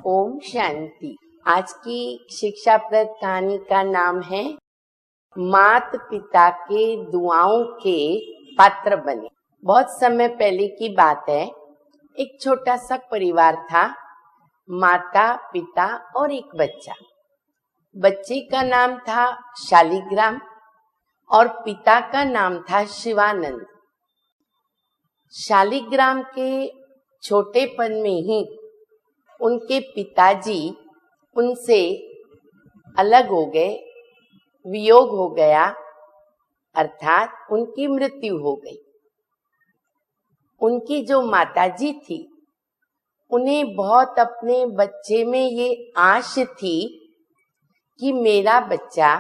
ओम शांति। आज की शिक्षाप्रद कहानी का नाम है माता पिता के दुआओं के पात्र बने। बहुत समय पहले की बात है। एक छोटा सा परिवार था, माता पिता और एक बच्चा। बच्चे का नाम था शालिग्राम और पिता का नाम था शिवानंद। शालिग्राम के छोटेपन में ही उनके पिताजी उनसे अलग हो गए, वियोग हो गया, अर्थात उनकी मृत्यु हो गई। उनकी जो माताजी थी, उन्हें बहुत अपने बच्चे में ये आश थी कि मेरा बच्चा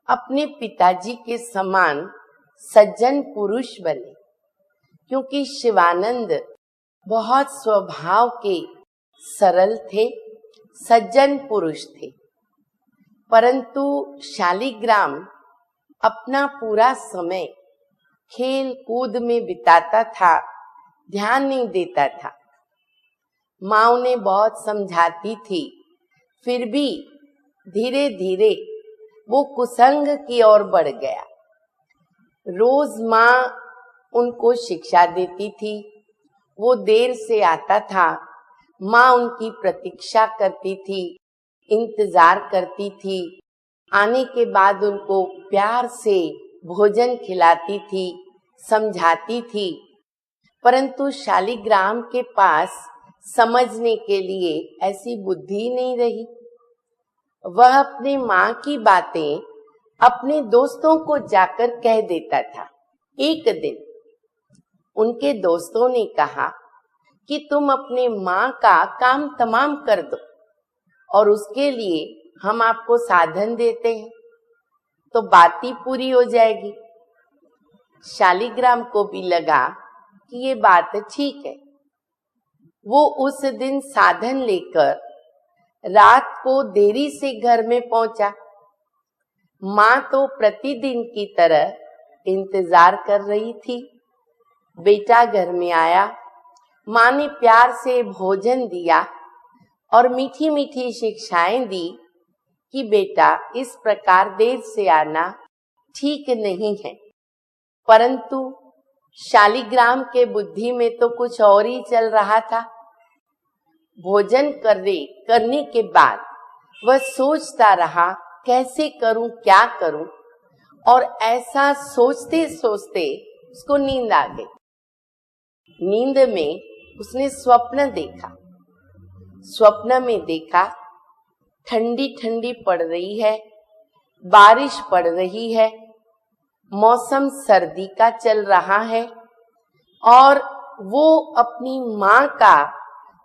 अपने पिताजी के समान सज्जन पुरुष बने, क्योंकि शिवानंद बहुत स्वभाव के सरल थे, सज्जन पुरुष थे। परंतु शालिग्राम अपना पूरा समय खेल कूद में बिताता था, ध्यान नहीं देता था। माँ उन्हें बहुत समझाती थी, फिर भी धीरे धीरे वो कुसंग की ओर बढ़ गया। रोज माँ उनको शिक्षा देती थी। वो देर से आता था, माँ उनकी प्रतीक्षा करती थी, इंतजार करती थी। आने के बाद उनको प्यार से भोजन खिलाती थी, समझाती थी। परंतु शालिग्राम के पास समझने के लिए ऐसी बुद्धि नहीं रही। वह अपनी माँ की बातें अपने दोस्तों को जाकर कह देता था। एक दिन उनके दोस्तों ने कहा कि तुम अपने माँ का काम तमाम कर दो और उसके लिए हम आपको साधन देते हैं, तो बात ही पूरी हो जाएगी। शालिग्राम को भी लगा कि ये बात ठीक है। वो उस दिन साधन लेकर रात को देरी से घर में पहुंचा। माँ तो प्रतिदिन की तरह इंतजार कर रही थी। बेटा घर में आया, माँ ने प्यार से भोजन दिया और मीठी मीठी शिक्षाएं दी कि बेटा इस प्रकार देर से आना ठीक नहीं है। परंतु शालिग्राम के बुद्धि में तो कुछ और ही चल रहा था। भोजन करने के बाद वह सोचता रहा, कैसे करूं, क्या करूं, और ऐसा सोचते सोचते उसको नींद आ गई। नींद में उसने स्वप्न देखा। स्वप्न में देखा ठंडी ठंडी पड़ रही है, बारिश पड़ रही है, मौसम सर्दी का चल रहा है और वो अपनी माँ का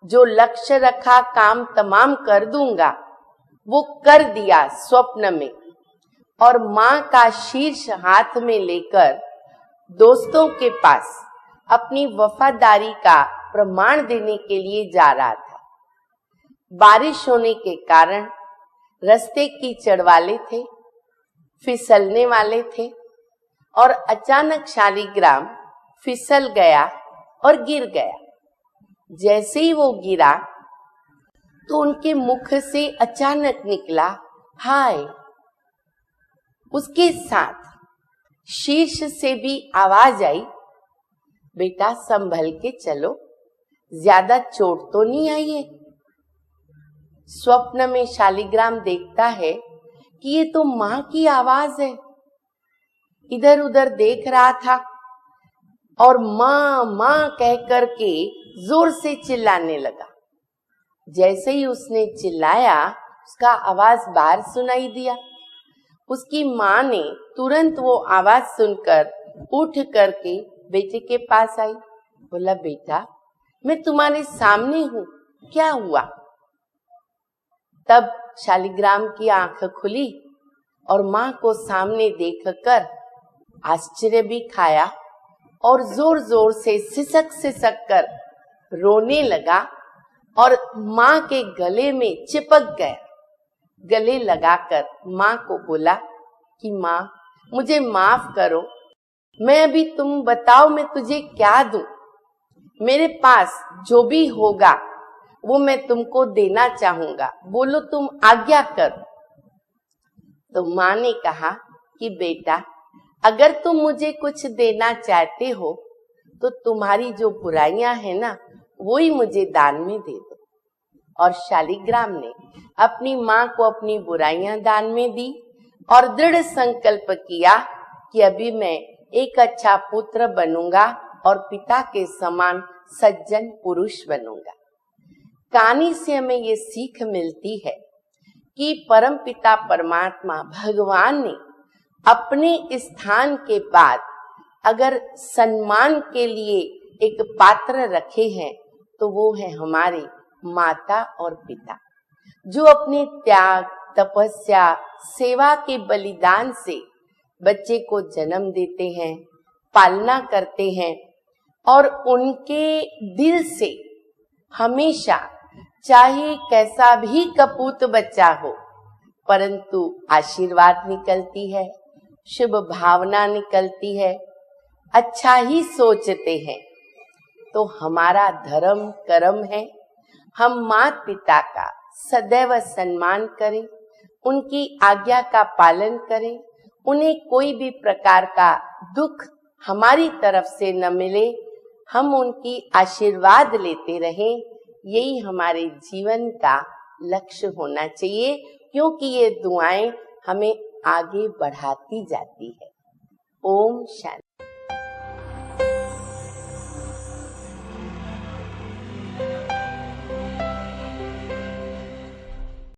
जो लक्ष्य रखा काम तमाम कर दूंगा, वो कर दिया स्वप्न में। और माँ का शीर्ष हाथ में लेकर दोस्तों के पास अपनी वफादारी का प्रमाण देने के लिए जा रहा था। बारिश होने के कारण रास्ते कीचड़ वाले थे, फिसलने वाले थे और अचानक शालिग्राम फिसल गया और गिर गया। जैसे ही वो गिरा तो उनके मुख से अचानक निकला हाय। उसके साथ शीर्ष से भी आवाज आई, बेटा संभल के चलो, ज्यादा चोट तो नहीं आई है। स्वप्न में शालिग्राम देखता है कि ये तो माँ की आवाज है। इधर उधर देख रहा था और माँ माँ कह करके जोर से चिल्लाने लगा। जैसे ही उसने चिल्लाया, उसका आवाज बाहर सुनाई दिया। उसकी माँ ने तुरंत वो आवाज सुनकर उठ करके बेटे के पास आई। बोला, बेटा मैं तुम्हारे सामने हूँ, क्या हुआ? तब शालिग्राम की आंख खुली और माँ को सामने देखकर आश्चर्य भी खाया और जोर जोर से सिसक सिसक कर रोने लगा और माँ के गले में चिपक गया। गले लगाकर माँ को बोला कि माँ मुझे माफ करो, मैं अभी तुम बताओ मैं तुझे क्या दूं। मेरे पास जो भी होगा वो मैं तुमको देना चाहूंगा, बोलो तुम आज्ञा करो। तो माँ ने कहा कि बेटा, अगर तुम मुझे कुछ देना चाहते हो तो तुम्हारी जो बुराइयां हैं ना, वो ही मुझे दान में दे दो। और शालिग्राम ने अपनी माँ को अपनी बुराइयां दान में दी और दृढ़ संकल्प किया कि अभी मैं एक अच्छा पुत्र बनूंगा और पिता के समान सज्जन पुरुष बनूंगा। कहानी से हमें ये सीख मिलती है कि परम पिता परमात्मा भगवान ने अपने स्थान के बाद अगर सम्मान के लिए एक पात्र रखे हैं तो वो है हमारे माता और पिता, जो अपने त्याग, तपस्या, सेवा के बलिदान से बच्चे को जन्म देते हैं, पालना करते हैं और उनके दिल से हमेशा, चाहे कैसा भी कपूत बच्चा हो, परंतु आशीर्वाद निकलती है, शुभ भावना निकलती है, अच्छा ही सोचते हैं। तो हमारा धर्म कर्म है हम माता पिता का सदैव सम्मान करें, उनकी आज्ञा का पालन करें, उन्हें कोई भी प्रकार का दुख हमारी तरफ से न मिले, हम उनकी आशीर्वाद लेते रहें। यही हमारे जीवन का लक्ष्य होना चाहिए, क्योंकि ये दुआएं हमें आगे बढ़ाती जाती है। ओम शांति।